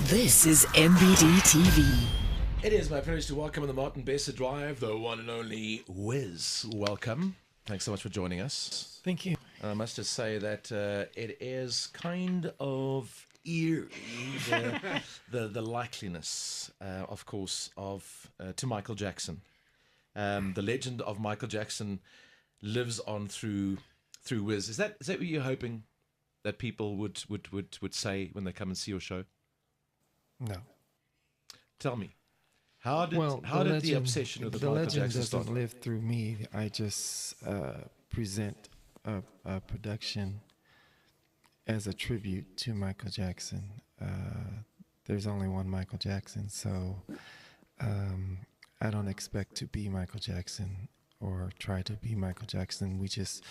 This is MBD TV. It is my privilege to welcome on the Martin Besser Drive, the one and only Wizz. Welcome. Thanks so much for joining us. Thank you. I must just say that it is kind of eerie, the likeliness, of course, of to Michael Jackson. The legend of Michael Jackson lives on through Wizz. Is that what you're hoping that people would say when they come and see your show? No. Tell me, how did the obsession with the Michael Jackson start? Doesn't live through me. I just present a production as a tribute to Michael Jackson. There's only one Michael Jackson, so I don't expect to be Michael Jackson or try to be Michael Jackson. We just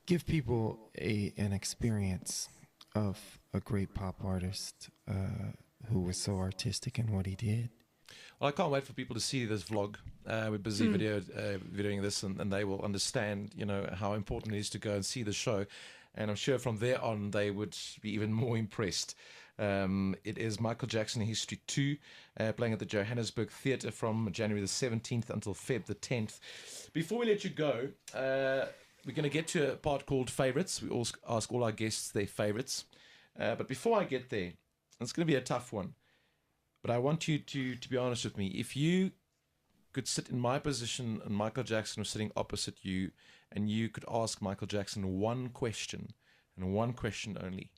give people an experience of a great pop artist who was so artistic in what he did. Well, I can't wait for people to see this vlog. We're busy videoing this, and they will understand, how important it is to go and see the show. And I'm sure from there on, they would be even more impressed. It is Michael Jackson History 2, playing at the Johannesburg Theatre from January the 17th until Feb the 10th. Before we let you go, we're going to get to a part called Favorites. We all ask all our guests their favorites. But before I get there, it's going to be a tough one. But I want you to be honest with me. If you could sit in my position and Michael Jackson was sitting opposite you, and you could ask Michael Jackson one question, and one question only,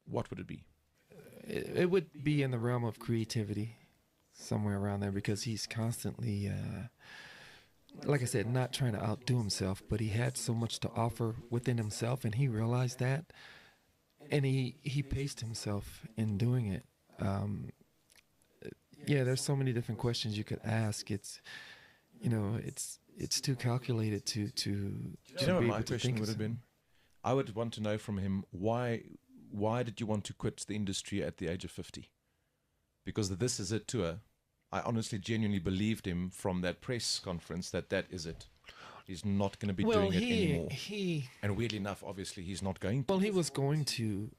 what would it be? It would be in the realm of creativity, somewhere around there, because he's constantly, like I said, not trying to outdo himself, but he had so much to offer within himself, and he realized that, and he paced himself in doing it. There's so many different questions you could ask. It's too calculated to. Do you know what my question would have been? I would want to know from him why did you want to quit the industry at the age of 50? Because the This Is It tour, I honestly, genuinely believed him from that press conference that is it. He's not going to be doing it anymore. And weirdly enough, obviously, he's not going to. Well, he was going to.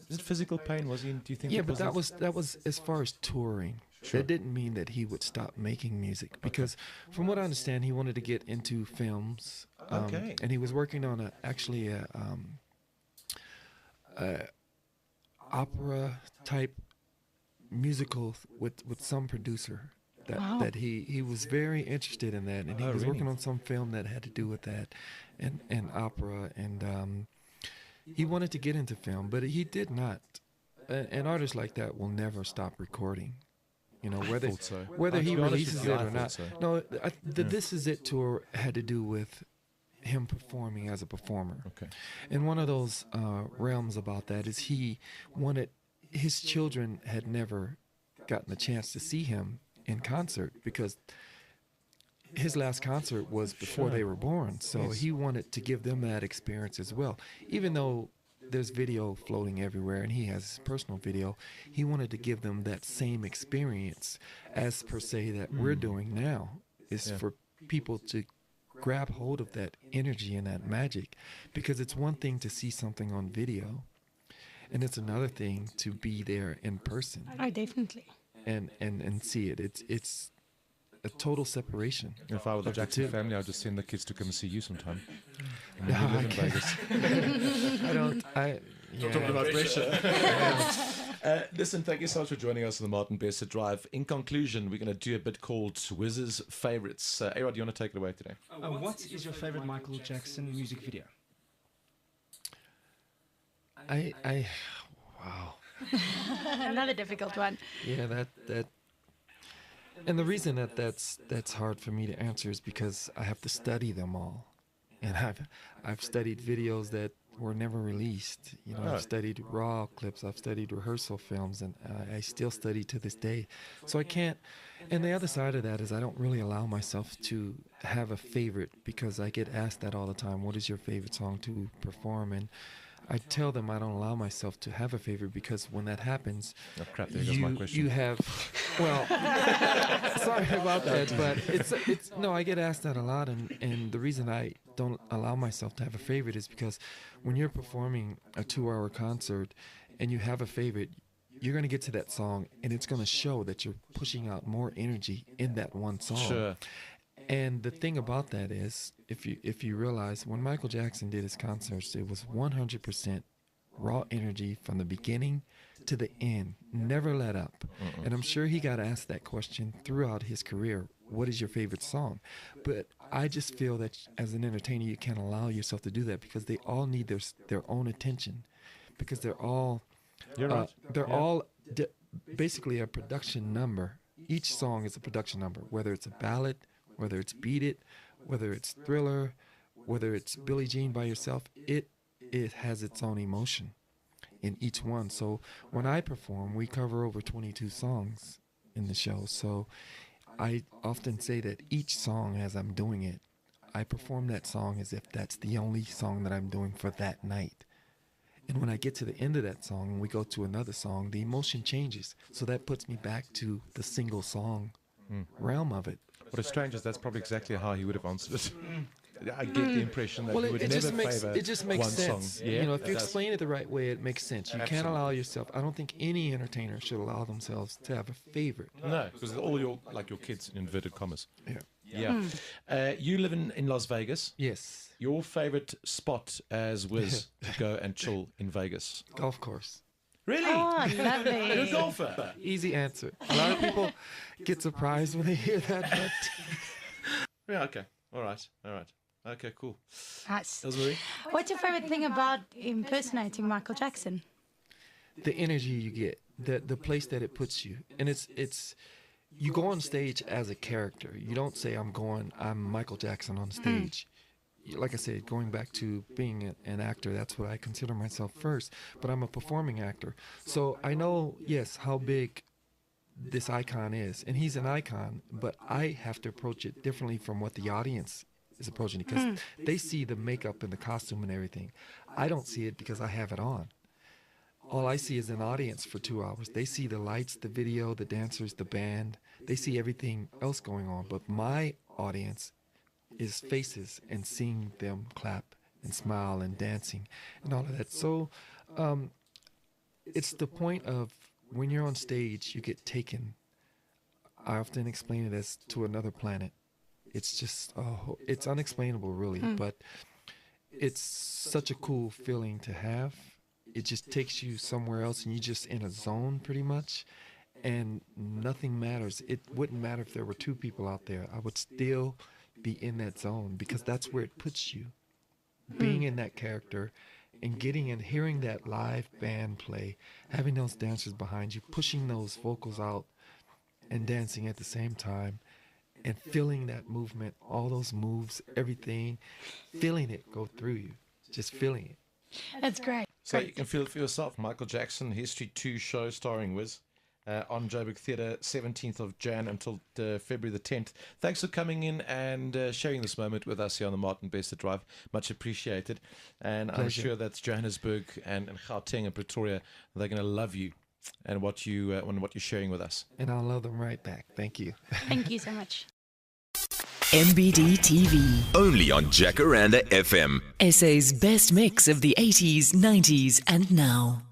Is it physical pain? Was he? Do you think? Yeah, but that was as far as touring. Sure. That didn't mean that he would stop making music, because from what I understand, he wanted to get into films. Okay. And he was working on a opera type musical with some producer. That he was very interested in that, and he was working on some film that had to do with that, and opera, and he wanted to get into film, but he did not. An artist like that will never stop recording, whether he releases it or not. So. No, the This Is It tour had to do with him performing as a performer. Okay. And one of those realms about that is his children had never gotten a chance to see him in concert, because his last concert was before they were born, so he wanted to give them that experience as well. Even though there's video floating everywhere and he has his personal video, he wanted to give them that same experience as per se that we're doing now, is for people to grab hold of that energy and that magic, because it's one thing to see something on video, and it's another thing to be there in person. Oh, definitely. And see it. It's a total separation. If I were the Jackson family, I'd just send the kids to come and see you sometime. No, you live in Vegas. Talking about pressure. Listen, thank you so much for joining us on the Martin Besser Drive. In conclusion, we're going to do a bit called Wizz's Favorites. Erod, do you want to take it away today? What is your favorite Michael Jackson music video? Wow. Another difficult one. Yeah, that. And the reason that's hard for me to answer is because I have to study them all, and I've studied videos that were never released. I've studied raw clips, I've studied rehearsal films, and I still study to this day. So I can't. And the other side of that is I don't really allow myself to have a favorite, because I get asked that all the time. What is your favorite song to perform? And I tell them I don't allow myself to have a favorite, because when that happens, my question. you have, well, sorry about that, but it's no, I get asked that a lot, and the reason I don't allow myself to have a favorite is because when you're performing a 2-hour concert and you have a favorite, you're going to get to that song, and it's going to show that you're pushing out more energy in that one song. Sure. And the thing about that is, if you realize, when Michael Jackson did his concerts, it was 100% raw energy from the beginning to the end, never let up. And I'm sure he got asked that question throughout his career, what is your favorite song? But I just feel that as an entertainer, you can't allow yourself to do that, because they all need their own attention, because they're all You're right. they're all basically a production number. Each song is a production number, whether it's a ballad, whether it's Beat It, whether it's Thriller, whether it's Billie Jean by yourself. It has its own emotion in each one. So when I perform, we cover over 22 songs in the show. So I often say that each song, as I'm doing it, I perform that song as if that's the only song that I'm doing for that night. And when I get to the end of that song and we go to another song, the emotion changes. So that puts me back to the single song realm of it. What is strange is that's probably exactly how he would have answered it. I get the impression that he would never favor it just makes one sense. song. Yeah, you know, if you it does. explain it the right way, it makes sense. You can't Absolutely. allow yourself. I don't think any entertainer should allow themselves to have a favorite. No, because all your kids in inverted commas. Yeah. Yeah. You live in Las Vegas. Yes. Your favorite spot as Wizz to go and chill in Vegas? Golf course. Really? Oh, You're a lovely. golfer. Easy answer. A lot of people get surprised when they hear that. But Yeah. Okay. All right. Okay. Cool. Nice. Elsemarie? What's your favorite thing about impersonating Michael Jackson? the energy you get, the place that it puts you, and it's you go on stage as a character. You don't say I'm Michael Jackson on stage. Like I said, going back to being an actor, that's what I consider myself first, but I'm a performing actor. So I know, yes, how big this icon is, and he's an icon, but I have to approach it differently from what the audience is approaching it, because they see the makeup and the costume and everything. I don't see it because I have it on. All I see is an audience for 2 hours. They see the lights, the video, the dancers, the band. They see everything else going on, but my audience is faces and seeing them clap and smile and dancing and all of that. So it's the point of when you're on stage, you get taken. I often explain it as to another planet. It's just, it's unexplainable really, but it's such a cool feeling to have. It just takes you somewhere else and you're just in a zone pretty much, and nothing matters. It wouldn't matter if there were 2 people out there. I would still be in that zone because that's where it puts you. Being in that character and getting and hearing that live band play, having those dancers behind you, pushing those vocals out and dancing at the same time, and feeling that movement, all those moves, everything, feeling it go through you, just feeling it. That's great. So you can feel it for yourself. Michael Jackson History 2 show starring Wizz on Joburg Theatre, 17th of Jan until February the 10th. Thanks for coming in and sharing this moment with us here on the Martin Bester Drive. Much appreciated. And I'm Pleasure. sure that Johannesburg and Gauteng and Pretoria, they're going to love you and what you're sharing with us. And I'll love them right back. Thank you. Thank you so much. MBD TV, Only on Jacaranda FM. SA's best mix of the 80s, 90s, and now.